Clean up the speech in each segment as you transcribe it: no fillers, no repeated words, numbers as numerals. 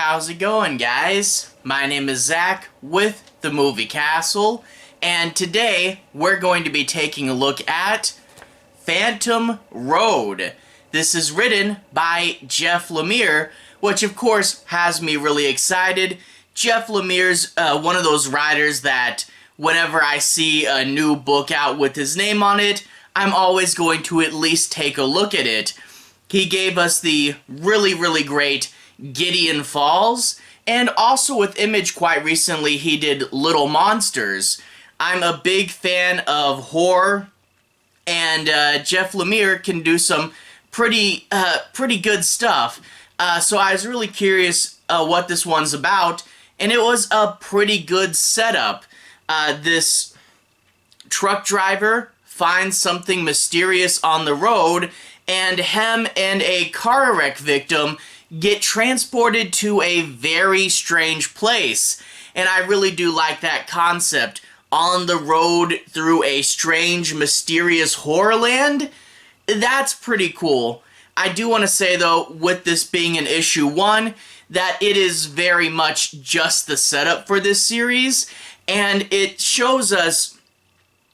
how's it going, guys? My name is Zach with the Movie Castle, and today we're going to be taking a look at Phantom Road. This is written by Jeff Lemire, which of course has me really excited. Jeff Lemire's one of those writers that whenever I see a new book out with his name on it, I'm always going to at least take a look at it. He gave us the really great Gideon Falls, and also with Image quite recently he did Little Monsters. I'm a big fan of horror, and Jeff Lemire can do some pretty good stuff. So I was really curious what this one's about, and it was a pretty good setup. This truck driver finds something mysterious on the road, and him and a car wreck victim get transported to a very strange place. And I really do like that concept. On the road through a strange, mysterious horror land? That's pretty cool. I do want to say, though, with this being an issue 1, that it is very much just the setup for this series, and it shows us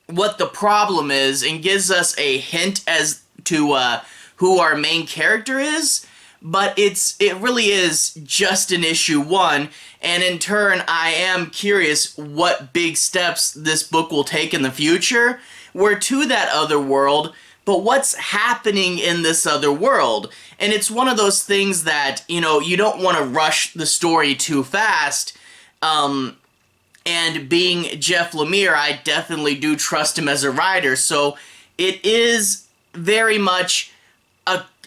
what the problem is and gives us a hint as to who our main character is, but it really is just an issue 1, and in turn I am curious what big steps this book will take in the future. We're to that other world, but what's happening in this other world? And it's one of those things that, you know, you don't want to rush the story too fast, and being Jeff Lemire, I definitely do trust him as a writer, so it is very much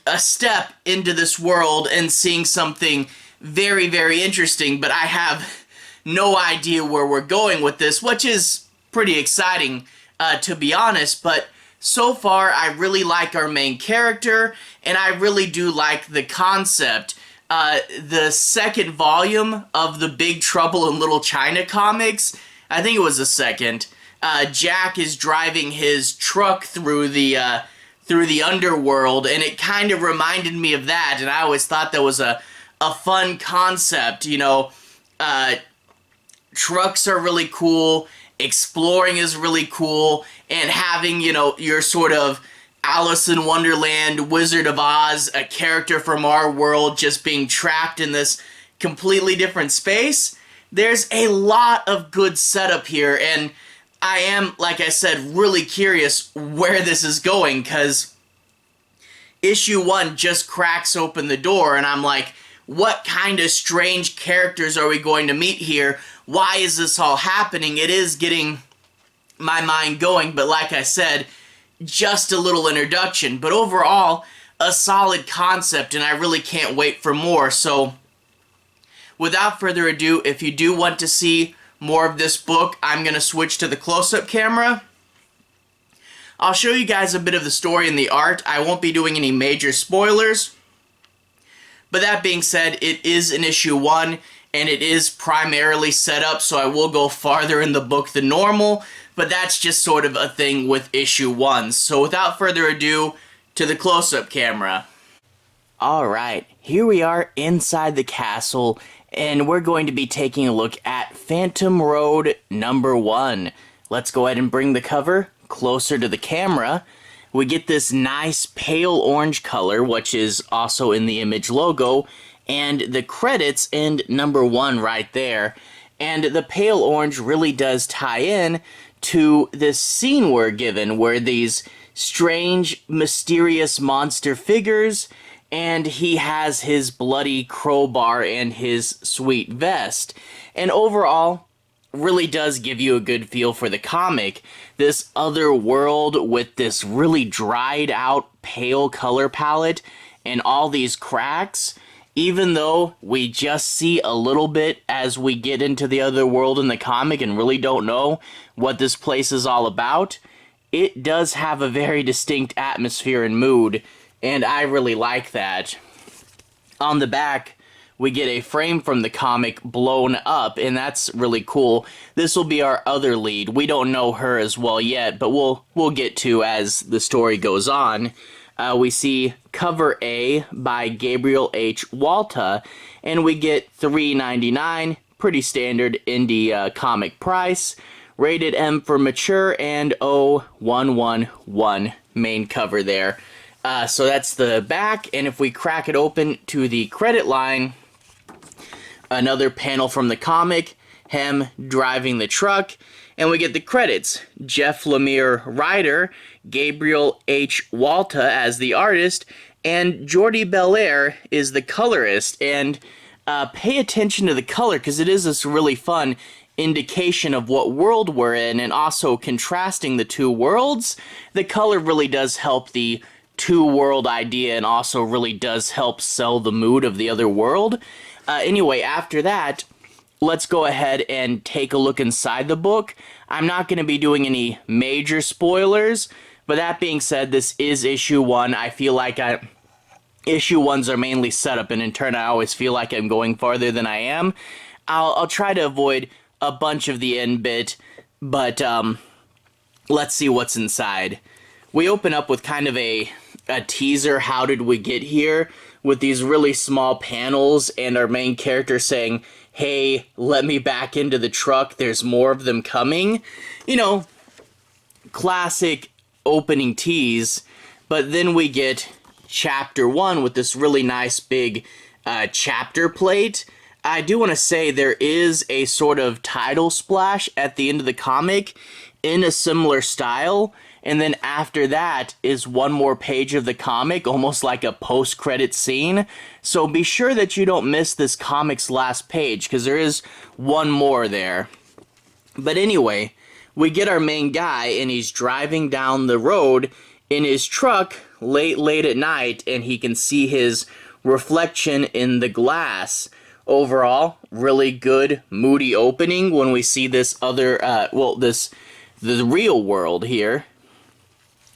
a step into this world and seeing something very interesting, but I have no idea where we're going with this, which is pretty exciting, to be honest. But so far, I really like our main character, and I really do like the concept. The second volume of the Big Trouble in Little China comics, I think it was the second, Jack is driving his truck through the underworld, and it kind of reminded me of that, and I always thought that was a fun concept. You know, trucks are really cool, exploring is really cool, and having, you know, your sort of Alice in Wonderland, Wizard of Oz, a character from our world just being trapped in this completely different space. There's a lot of good setup here, and I am, like I said, really curious where this is going, because issue 1 just cracks open the door, and I'm like, what kind of strange characters are we going to meet here? Why is this all happening? It is getting my mind going, but like I said, just a little introduction. But overall, a solid concept, and I really can't wait for more. So, without further ado, if you do want to see more of this book, I'm going to switch to the close-up camera. I'll show you guys a bit of the story and the art. I won't be doing any major spoilers. But that being said, it is an issue 1, and it is primarily set up, so I will go farther in the book than normal, but that's just sort of a thing with issue 1. So without further ado, to the close-up camera. Alright, here we are inside the castle, and we're going to be taking a look at Phantom Road number 1. Let's go ahead and bring the cover closer to the camera. We get this nice pale orange color, which is also in the Image logo, and the credits end number 1 right there. And the pale orange really does tie in to this scene we're given, where these strange, mysterious monster figures, and he has his bloody crowbar and his sweet vest. And overall, really does give you a good feel for the comic. This other world with this really dried out pale color palette and all these cracks, even though we just see a little bit as we get into the other world in the comic and really don't know what this place is all about, it does have a very distinct atmosphere and mood, and I really like that. On the back, we get a frame from the comic blown up, and that's really cool. This will be our other lead. We don't know her as well yet, but we'll get to as the story goes on. We see Cover A by Gabriel H. Walta, and we get $3.99, pretty standard indie comic price. Rated M for mature, and O111 main cover there. So that's the back, and if we crack it open to the credit line, another panel from the comic, him driving the truck, and we get the credits. Jeff Lemire, writer, Gabriel H. Walta as the artist, and Jordi Belair is the colorist. And pay attention to the color, because it is this really fun indication of what world we're in, and also contrasting the two worlds. The color really does help the two-world idea, and also really does help sell the mood of the other world. Anyway, after that, let's go ahead and take a look inside the book. I'm not going to be doing any major spoilers, but that being said, this is issue 1. I feel like issue 1s are mainly setup, and in turn I always feel like I'm going farther than I am. I'll try to avoid a bunch of the end bit, but let's see what's inside. We open up with kind of a teaser, how did we get here, with these really small panels and our main character saying, hey, let me back into the truck, there's more of them coming. You know, classic opening tease. But then we get chapter 1 with this really nice big chapter plate. I do want to say there is a sort of title splash at the end of the comic in a similar style. And then after that is one more page of the comic, almost like a post-credit scene. So be sure that you don't miss this comic's last page, because there is one more there. But anyway, we get our main guy, and he's driving down the road in his truck late at night, and he can see his reflection in the glass. Overall, really good, moody opening when we see this other, the real world here.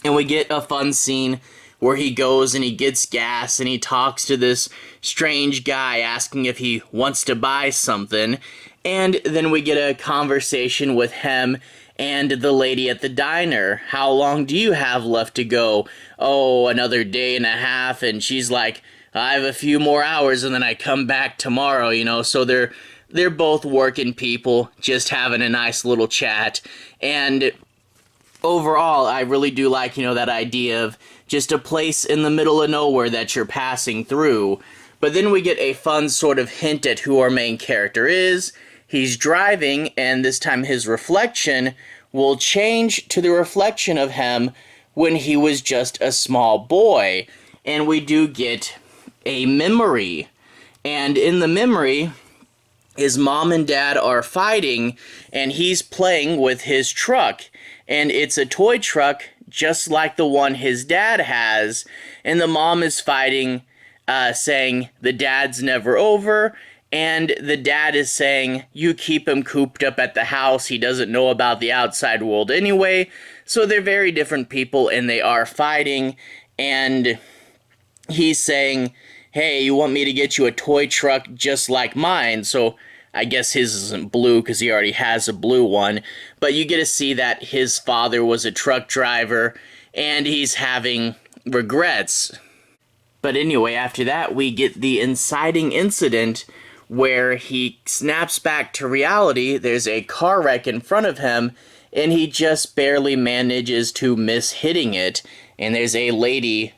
And we get a fun scene where he goes and he gets gas and he talks to this strange guy asking if he wants to buy something. And then we get a conversation with him and the lady at the diner. How long do you have left to go? Oh, another day and a half. And she's like, I have a few more hours and then I come back tomorrow, you know. So they're both working people, just having a nice little chat. And overall, I really do like, you know, that idea of just a place in the middle of nowhere that you're passing through. But then we get a fun sort of hint at who our main character is. He's driving, and this time his reflection will change to the reflection of him when he was just a small boy. And we do get a memory. And in the memory, his mom and dad are fighting, and he's playing with his truck. And it's a toy truck just like the one his dad has. And the mom is fighting, saying the dad's never over. And the dad is saying, you keep him cooped up at the house. He doesn't know about the outside world anyway. So they're very different people, and they are fighting. And he's saying, hey, you want me to get you a toy truck just like mine? So I guess his isn't blue because he already has a blue one. But you get to see that his father was a truck driver and he's having regrets. But anyway, after that, we get the inciting incident where he snaps back to reality. There's a car wreck in front of him and he just barely manages to miss hitting it. And there's a lady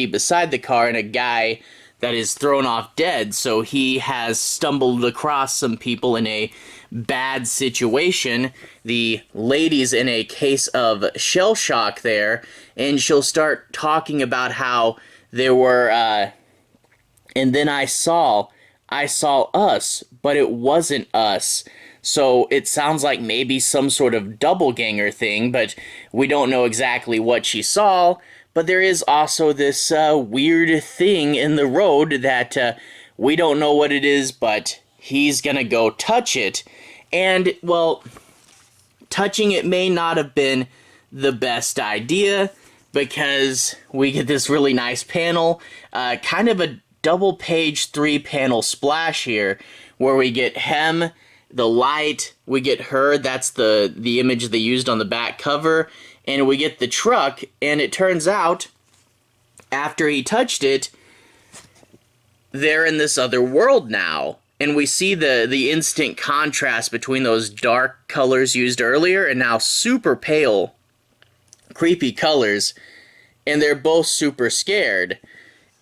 beside the car and a guy that is thrown off dead, so he has stumbled across some people in a bad situation. The lady's in a case of shell shock there, and she'll start talking about how there were, and then I saw us, but it wasn't us. So it sounds like maybe some sort of doppelganger thing, but we don't know exactly what she saw. But there is also this weird thing in the road that we don't know what it is, but he's gonna go touch it. And, well, touching it may not have been the best idea, because we get this really nice panel, kind of a double-page 3-panel splash here, where we get him, the light, we get her, that's the image they used on the back cover, and we get the truck, and it turns out after he touched it, they're in this other world now. And we see the instant contrast between those dark colors used earlier and now super pale, creepy colors. And they're both super scared.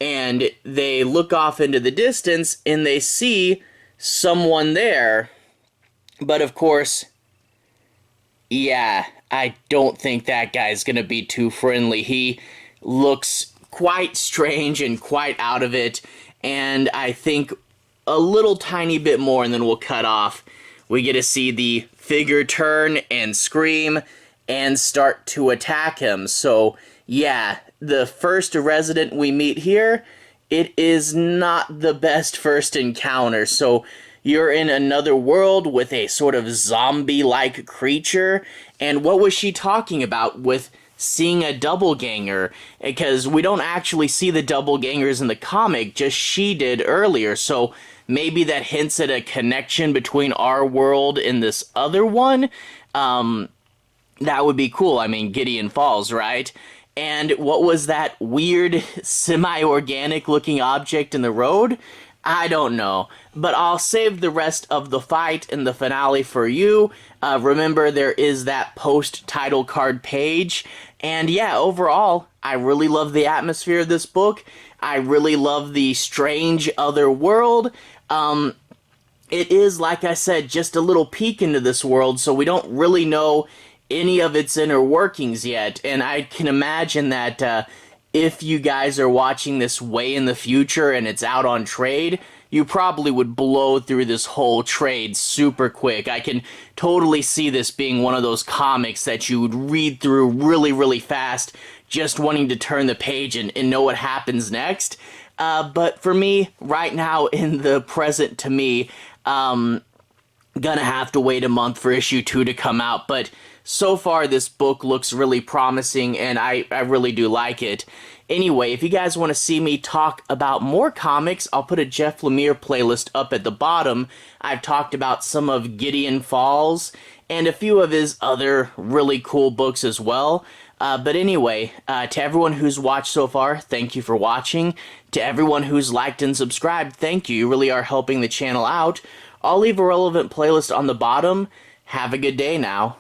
And they look off into the distance and they see someone there. But of course, yeah, I don't think that guy's gonna be too friendly. He looks quite strange and quite out of it. And I think a little tiny bit more and then we'll cut off. We get to see the figure turn and scream and start to attack him. So yeah, the first resident we meet here, it is not the best first encounter. So you're in another world with a sort of zombie-like creature. And what was she talking about with seeing a doppelganger? Because we don't actually see the doppelgangers in the comic, just she did earlier. So maybe that hints at a connection between our world and this other one. That would be cool. I mean, Gideon Falls, right? And what was that weird semi-organic looking object in the road? I don't know, but I'll save the rest of the fight and the finale for you. Remember, there is that post-title card page. And yeah, overall, I really love the atmosphere of this book. I really love the strange other world. It is, like I said, just a little peek into this world, so we don't really know any of its inner workings yet. And I can imagine that if you guys are watching this way in the future and it's out on trade, you probably would blow through this whole trade super quick. I can totally see this being one of those comics that you would read through really, really fast, just wanting to turn the page and know what happens next. But for me, right now in the present to me, gonna have to wait a month for issue 2 to come out. But so far, this book looks really promising, and I really do like it. Anyway, if you guys want to see me talk about more comics, I'll put a Jeff Lemire playlist up at the bottom. I've talked about some of Gideon Falls and a few of his other really cool books as well. But anyway, to everyone who's watched so far, thank you for watching. To everyone who's liked and subscribed, thank you. You really are helping the channel out. I'll leave a relevant playlist on the bottom. Have a good day now.